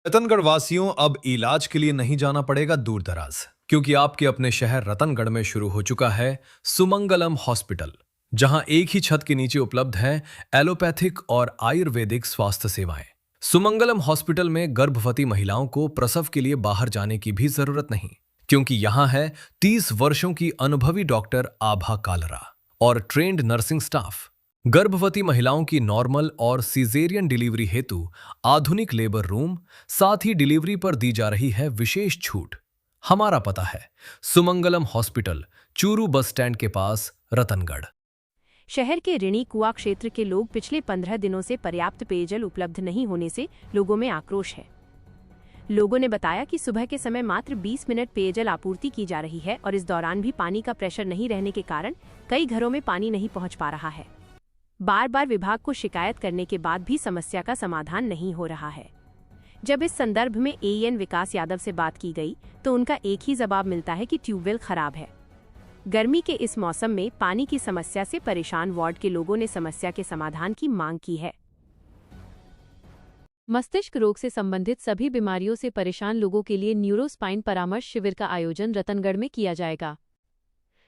रतनगढ़ वासियों, अब इलाज के लिए नहीं जाना पड़ेगा दूर दराज, क्योंकि आपके अपने शहर रतनगढ़ में शुरू हो चुका है सुमंगलम हॉस्पिटल, जहां एक ही छत के नीचे उपलब्ध हैं एलोपैथिक और आयुर्वेदिक स्वास्थ्य सेवाएं। सुमंगलम हॉस्पिटल में गर्भवती महिलाओं को प्रसव के लिए बाहर जाने की भी जरूरत नहीं, क्योंकि यहां है 30 वर्षों की अनुभवी डॉक्टर आभा कालरा और ट्रेंड नर्सिंग स्टाफ। गर्भवती महिलाओं की नॉर्मल और सीजेरियन डिलीवरी हेतु आधुनिक लेबर रूम, साथ ही डिलीवरी पर दी जा रही है विशेष छूट। हमारा पता है Sumangalam hospital, Churu bus stand के पास, रतनगढ़। शहर के ऋणी कुआ क्षेत्र के लोग पिछले 15 दिनों से पर्याप्त पेयजल उपलब्ध नहीं होने से लोगों में आक्रोश है। लोगों ने बताया कि सुबह के समय मात्र 20 मिनट पेयजल आपूर्ति की जा रही है और इस दौरान भी पानी का प्रेशर नहीं रहने के कारण कई घरों में पानी नहीं पहुंच पा रहा है। बार बार विभाग को शिकायत करने के बाद भी समस्या का समाधान नहीं हो रहा है। जब इस संदर्भ में एएन विकास यादव से बात की गई तो उनका एक ही जवाब मिलता है कि ट्यूबवेल खराब है। गर्मी के इस मौसम में पानी की समस्या से परेशान वार्ड के लोगों ने समस्या के समाधान की मांग की है। मस्तिष्क रोग से संबंधित सभी बीमारियों से परेशान लोगों के लिए न्यूरोस्पाइन परामर्श शिविर का आयोजन रतनगढ़ में किया जाएगा।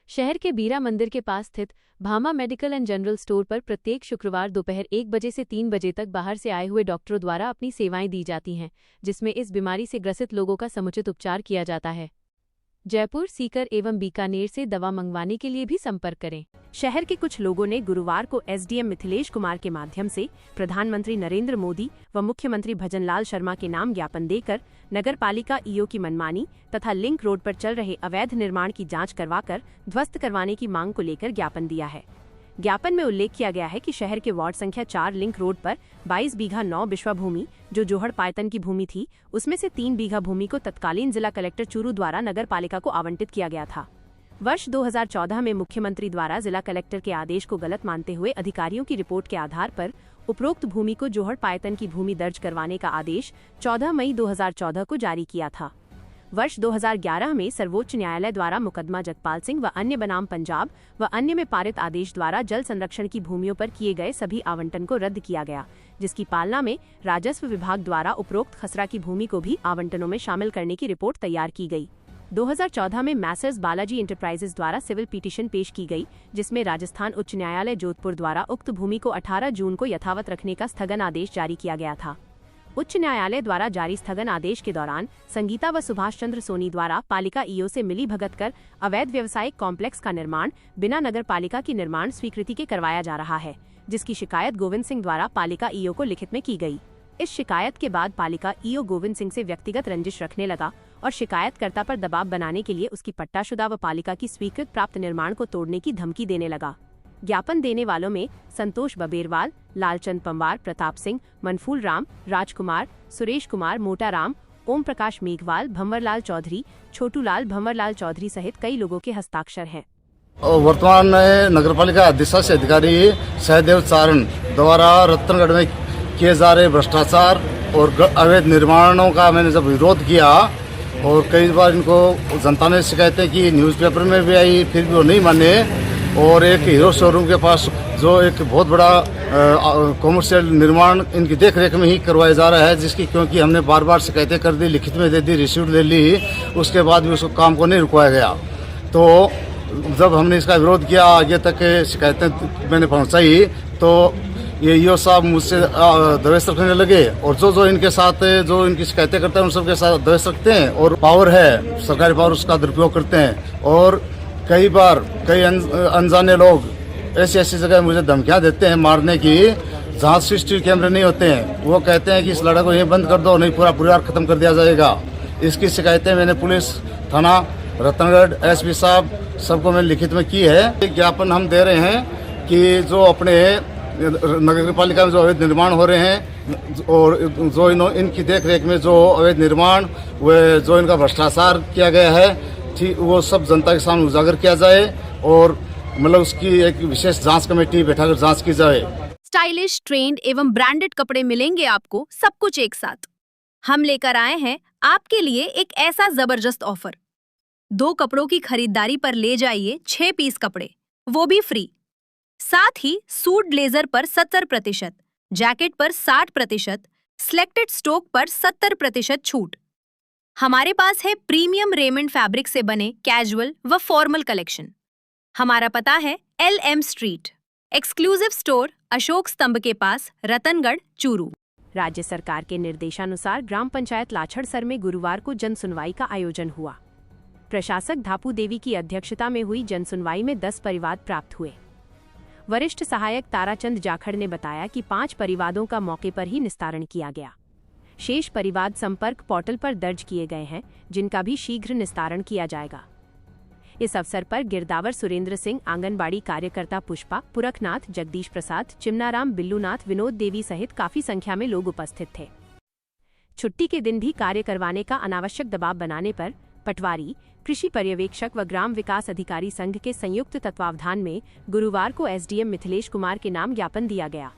शहर के बीरा मंदिर के पास स्थित Bhama medical and general store पर प्रत्येक शुक्रवार दोपहर 1 बजे से 3 बजे तक बाहर से आए हुए डॉक्टरों द्वारा अपनी सेवाएं दी जाती हैं, जिसमें इस बीमारी से ग्रसित लोगों का समुचित उपचार किया जाता है। जयपुर, सीकर एवं बीकानेर से दवा मंगवाने के लिए भी संपर्क करें। शहर के कुछ लोगों ने गुरुवार को एसडीएम मिथिलेश कुमार के माध्यम से प्रधानमंत्री नरेंद्र मोदी व मुख्यमंत्री भजनलाल शर्मा के नाम ज्ञापन देकर नगर पालिका ईओ की मनमानी तथा लिंक रोड पर चल रहे अवैध निर्माण की जांच करवाकर ध्वस्त करवाने की मांग को लेकर ज्ञापन दिया है। ज्ञापन में उल्लेख किया गया है कि शहर के वार्ड संख्या 4 लिंक रोड पर 22 बीघा 9 बिश्वा भूमि, जो जोहड़ पायतन की भूमि थी, उसमें से 3 बीघा भूमि को तत्कालीन जिला कलेक्टर चूरू द्वारा नगर पालिका को आवंटित किया गया था। वर्ष 2014 में मुख्यमंत्री द्वारा जिला कलेक्टर के आदेश को गलत मानते हुए अधिकारियों की रिपोर्ट के आधार पर उपरोक्त भूमि को जोहड़ पायतन की भूमि दर्ज करवाने का आदेश 14 मई 2014 को जारी किया था। वर्ष 2011 में सर्वोच्च न्यायालय द्वारा मुकदमा जगपाल सिंह व अन्य बनाम पंजाब व अन्य में पारित आदेश द्वारा जल संरक्षण की भूमियों पर किए गए सभी आवंटन को रद्द किया गया, जिसकी पालना में राजस्व विभाग द्वारा उपरोक्त खसरा की भूमि को भी आवंटनों में शामिल करने की रिपोर्ट तैयार की गई। 2014 में मैसर्स बालाजी इंटरप्राइजेज द्वारा सिविल पिटीशन पेश की गई, जिसमें राजस्थान उच्च न्यायालय जोधपुर द्वारा उक्त भूमि को 18 जून को यथावत रखने का स्थगन आदेश जारी किया गया था। उच्च न्यायालय द्वारा जारी स्थगन आदेश के दौरान संगीता व सुभाष चंद्र सोनी द्वारा पालिका ईओ से मिली भगत कर अवैध व्यवसायिक कॉम्प्लेक्स का निर्माण बिना नगर पालिका की निर्माण स्वीकृति के करवाया जा रहा है, जिसकी शिकायत गोविंद सिंह द्वारा पालिका ईओ को लिखित में की गई। इस शिकायत के बाद पालिका ईओ गोविंद सिंह से व्यक्तिगत रंजिश रखने लगा और शिकायतकर्ता पर दबाव बनाने के लिए उसकी पट्टाशुदा व पालिका की स्वीकृत प्राप्त निर्माण को तोड़ने की धमकी देने लगा। ज्ञापन देने वालों में संतोष बबेरवाल, लालचंद पंवार, प्रताप सिंह, मनफूल राम, राजकुमार, सुरेश कुमार, मोटाराम, ओम प्रकाश मेघवाल, भंवरलाल चौधरी, छोटूलाल भंवरलाल चौधरी सहित कई लोगों के हस्ताक्षर हैं। वर्तमान नगरपालिका अधिशासी अधिकारी सहदेव चारण द्वारा रतनगढ़ में किए जा रहे भ्रष्टाचार और अवैध निर्माणों का मैंने जब विरोध किया और कई बार इनको जनता ने शिकायतें की, न्यूज़पेपर में भी आई, फिर भी वो नहीं माने। और एक हीरो शोरूम के पास जो एक बहुत बड़ा कॉमर्शियल निर्माण इनकी देखरेख में ही करवाया जा रहा है, जिसकी क्योंकि हमने बार बार शिकायतें कर दी, लिखित में दे दी, रिसीव्ड ले ली, उसके बाद भी उसको काम को नहीं रुकवाया गया। तो जब हमने इसका विरोध किया, आगे तक शिकायतें मैंने पहुंचाई, तो ये ईओ साहब मुझसे दवेश रखने लगे और जो इनके साथ जो इनकी शिकायतें करते हैं उन सबके साथ दवेश रखते हैं और पावर है, सरकारी पावर, उसका दुरुपयोग करते हैं। और कई बार कई अनजाने लोग ऐसी जगह मुझे धमकियां देते हैं मारने की, जहाँ सीसीटीवी कैमरे नहीं होते हैं। वो कहते हैं कि इस लड़ाई को यहीं बंद कर दो, नहीं पूरा परिवार खत्म कर दिया जाएगा। इसकी शिकायतें मैंने पुलिस थाना रतनगढ़, एसपी साहब सबको मैंने लिखित में की है। ज्ञापन हम दे रहे हैं कि जो अपने नगर पालिका में जो अवैध निर्माण हो रहे हैं और जो इनकी देखरेख में जो अवैध निर्माण व जो इनका भ्रष्टाचार किया गया है, ठीक वो सब जनता के सामने उजागर किया जाए और मतलब उसकी एक विशेष जांच कमेटी बैठाकर जांच की जाए। स्टाइलिश, ट्रेंड एवं ब्रांडेड कपड़े मिलेंगे आपको, सब कुछ एक साथ। हम लेकर आए हैं आपके लिए एक ऐसा जबरदस्त ऑफर। 2 कपड़ों की खरीदारी पर ले जाइए 6 पीस कपड़े, वो भी फ्री। साथ ही सूट ब्लेजर पर 70%, जैकेट पर 60%, सिलेक्टेड स्टॉक पर 70% छूट। हमारे पास है प्रीमियम रेमंड फैब्रिक से बने कैजुअल व फॉर्मल कलेक्शन। हमारा पता है LM street, exclusive store, Ashok स्तंभ के पास, रतनगढ़, चूरू। राज्य सरकार के निर्देशानुसार ग्राम पंचायत लाछड़सर में गुरुवार को जन सुनवाई का आयोजन हुआ। प्रशासक धापू देवी की अध्यक्षता में हुई जन सुनवाई में 10 परिवाद प्राप्त हुए। वरिष्ठ सहायक ताराचंद जाखड़ ने बताया कि 5 परिवादों का मौके पर ही निस्तारण किया गया। शेष परिवाद संपर्क पोर्टल पर दर्ज किए गए हैं, जिनका भी शीघ्र निस्तारण किया जाएगा। इस अवसर पर गिरदावर सुरेंद्र सिंह, आंगनबाड़ी कार्यकर्ता पुष्पा, पुरखनाथ, जगदीश प्रसाद, चिमनाराम, बिल्लूनाथ, विनोद देवी सहित काफी संख्या में लोग उपस्थित थे। छुट्टी के दिन भी कार्य करवाने का अनावश्यक दबाव बनाने पर पटवारी, कृषि पर्यवेक्षक व ग्राम विकास अधिकारी संघ के संयुक्त तत्वावधान में गुरुवार को SDM मिथिलेश कुमार के नाम ज्ञापन दिया गया।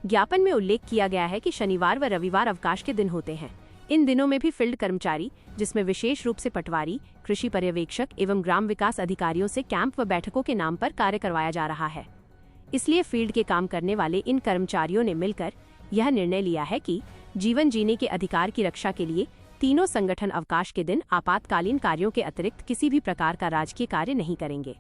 ज्ञापन में उल्लेख किया गया है कि शनिवार व रविवार अवकाश के दिन होते हैं। इन दिनों में भी फील्ड कर्मचारी, जिसमें विशेष रूप से पटवारी, कृषि पर्यवेक्षक एवं ग्राम विकास अधिकारियों से कैंप व बैठकों के नाम पर कार्य करवाया जा रहा है। इसलिए फील्ड के काम करने वाले इन कर्मचारियों ने मिलकर यह निर्णय लिया है कि जीवन जीने के अधिकार की रक्षा के लिए तीनों संगठन अवकाश के दिन आपातकालीन कार्यों के अतिरिक्त किसी भी प्रकार का राजकीय कार्य नहीं करेंगे।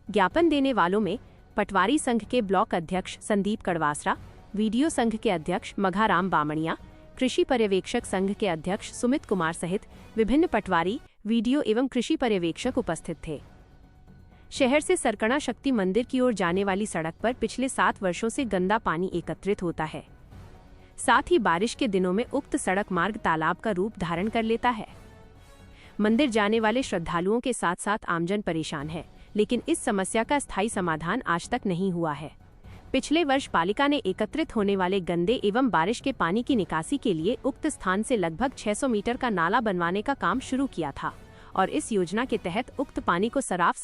ज्ञापन देने वालों में पटवारी संघ के ब्लॉक अध्यक्ष संदीप कड़वासरा, वीडियो संघ के अध्यक्ष मघाराम बामणिया, कृषि पर्यवेक्षक संघ के अध्यक्ष सुमित कुमार सहित विभिन्न पटवारी, वीडियो एवं कृषि पर्यवेक्षक उपस्थित थे। शहर से सरकणा शक्ति मंदिर की ओर जाने वाली सड़क पर पिछले 7 वर्षों से गंदा पानी एकत्रित होता है। साथ ही बारिश के दिनों में उक्त सड़क मार्ग तालाब का रूप धारण कर लेता है। मंदिर जाने वाले श्रद्धालुओं के साथ साथ आमजन परेशान है, लेकिन इस समस्या का स्थायी समाधान आज तक नहीं हुआ है। पिछले वर्ष पालिका ने एकत्रित होने वाले गंदे एवं बारिश के पानी की निकासी के लिए उक्त स्थान से लगभग 600 मीटर का नाला बनवाने का काम शुरू किया था और इस योजना के तहत उक्त पानी को सराफ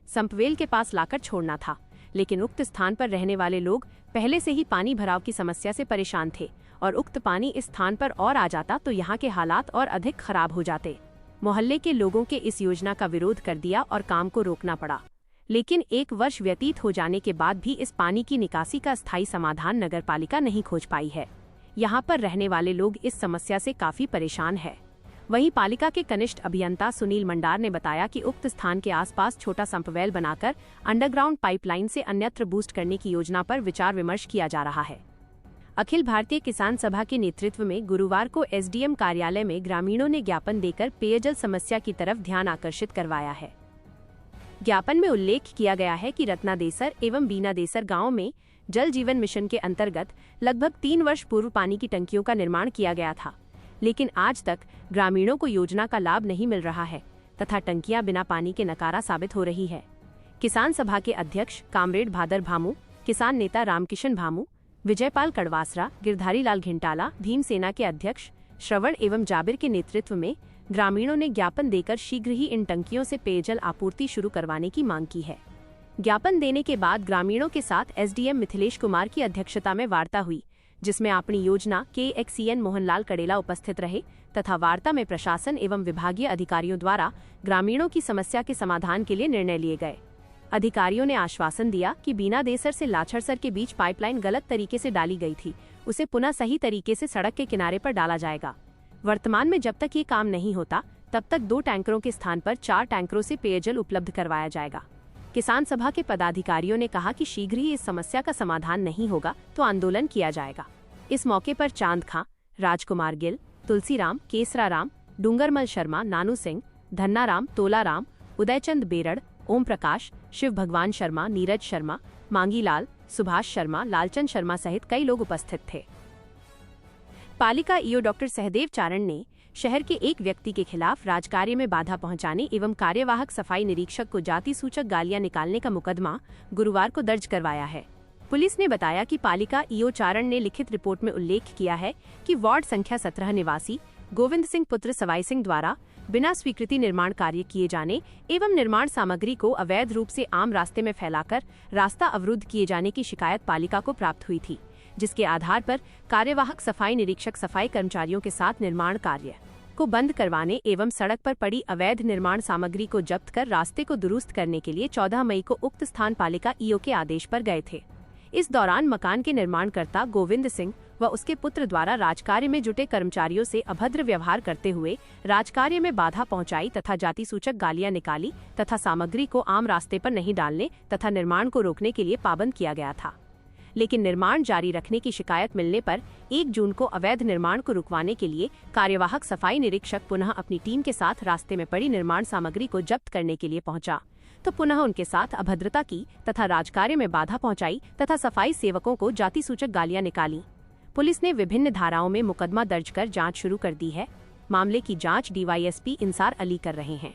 संपवेल के पास लाकर छोड़ना था। लेकिन उक्त स्थान पर रहने वाले लोग पहले से ही पानी भराव की समस्या से परेशान थे और उक्त पानी इस स्थान पर और आ जाता तो यहाँ के हालात और अधिक खराब हो जाते। मोहल्ले के लोगों के इस योजना का विरोध कर दिया और काम को रोकना पड़ा। लेकिन 1 वर्ष व्यतीत हो जाने के बाद भी इस पानी की निकासी का स्थायी समाधान नगरपालिका नहीं खोज पाई है। यहाँ पर रहने वाले लोग इस समस्या से काफी परेशान है। वहीं पालिका के कनिष्ठ अभियंता सुनील मंडार ने बताया कि उक्त स्थान के आसपास छोटा संपवेल बनाकर अंडरग्राउंड पाइपलाइन से अन्यत्र बूस्ट करने की योजना पर विचार विमर्श किया जा रहा है। अखिल भारतीय किसान सभा के नेतृत्व में गुरुवार को SDM कार्यालय में ग्रामीणों ने ज्ञापन देकर पेयजल समस्या की तरफ ध्यान आकर्षित करवाया है। ज्ञापन में उल्लेख किया गया है कि रत्नादेसर एवं बीनादेसर गांव में जल जीवन मिशन के अंतर्गत लगभग 3 वर्ष पूर्व पानी की टंकियों का निर्माण किया गया था, लेकिन आज तक ग्रामीणों को योजना का लाभ नहीं मिल रहा है तथा टंकियां बिना पानी के नकारा साबित हो रही है। किसान सभा के अध्यक्ष कामरेड भादर भामू, किसान नेता रामकिशन भामू, विजयपाल कड़वासरा, गिरधारी लाल घिंटाला, भीमसेना के अध्यक्ष श्रवण एवं जाबिर के नेतृत्व में ग्रामीणों ने ज्ञापन देकर शीघ्र ही इन टंकियों से पेयजल आपूर्ति शुरू करवाने की मांग की है। ज्ञापन देने के बाद ग्रामीणों के साथ SDM मिथिलेश कुमार की अध्यक्षता में वार्ता हुई, जिसमें अपनी योजना के XCN मोहनलाल कड़ेला उपस्थित रहे तथा वार्ता में प्रशासन एवं विभागीय अधिकारियों द्वारा ग्रामीणों की समस्या के समाधान के लिए निर्णय लिए गए। अधिकारियों ने आश्वासन दिया कि बीनादेसर से लाछड़सर के बीच पाइपलाइन गलत तरीके से डाली गई थी, उसे पुनः सही तरीके से सड़क के किनारे पर डाला जाएगा। वर्तमान में जब तक ये काम नहीं होता तब तक 2 टैंकरों के स्थान पर 4 टैंकरों से पेयजल उपलब्ध करवाया जाएगा। किसान सभा के पदाधिकारियों ने कहा कि शीघ्र ही इस समस्या का समाधान नहीं होगा तो आंदोलन किया जाएगा। इस मौके पर चांद खां, राजकुमार गिल, तुलसीराम, केसराराम, डूंगरमल शर्मा, नानू सिंह, धन्नाराम, तोलाराम, उदयचंद बेरड़, ओम प्रकाश, शिव भगवान शर्मा, नीरज शर्मा, मांगीलाल, सुभाष शर्मा, लालचंद शर्मा सहित कई लोग उपस्थित थे। पालिका ईओ डॉक्टर सहदेव चारण ने शहर के एक व्यक्ति के खिलाफ राजकार्य में बाधा पहुंचाने एवं कार्यवाहक सफाई निरीक्षक को जाति सूचक गालियां निकालने का मुकदमा गुरुवार को दर्ज करवाया है। पुलिस ने बताया कि पालिका ईओ चारण ने लिखित रिपोर्ट में उल्लेख किया है कि वार्ड संख्या 17 निवासी गोविंद सिंह पुत्र सवाई सिंह द्वारा बिना स्वीकृति निर्माण कार्य किए जाने एवं निर्माण सामग्री को अवैध रूप से आम रास्ते में फैलाकर रास्ता अवरुद्ध किए जाने की शिकायत पालिका को प्राप्त हुई थी, जिसके आधार पर कार्यवाहक सफाई निरीक्षक सफाई कर्मचारियों के साथ निर्माण कार्य को बंद करवाने एवं सड़क पर पड़ी अवैध निर्माण सामग्री को जब्त कर रास्ते को दुरुस्त करने के लिए 14 मई को उक्त स्थान पालिका ईओ के आदेश पर गए थे। इस दौरान मकान के निर्माणकर्ता गोविंद सिंह व व उसके पुत्र द्वारा राजकार्य में जुटे कर्मचारियों से अभद्र व्यवहार करते हुए राजकार्य में बाधा पहुंचाई तथा जाति सूचक गालियां निकाली तथा सामग्री को आम रास्ते पर नहीं डालने तथा निर्माण को रोकने के लिए पाबंद किया गया था। लेकिन निर्माण जारी रखने की शिकायत मिलने पर 1 जून को अवैध निर्माण को रुकवाने के लिए कार्यवाहक सफाई निरीक्षक पुनः अपनी टीम के साथ रास्ते में पड़ी निर्माण सामग्री को जब्त करने के लिए पहुंचा तो पुनः उनके साथ अभद्रता की तथा राजकार्य में बाधा पहुंचाई तथा सफाई सेवकों को जाति सूचक गालियां निकाली। पुलिस ने विभिन्न धाराओं में मुकदमा दर्ज कर जांच शुरू कर दी है। मामले की जांच डीवाईएसपी इंसार अली कर रहे हैं।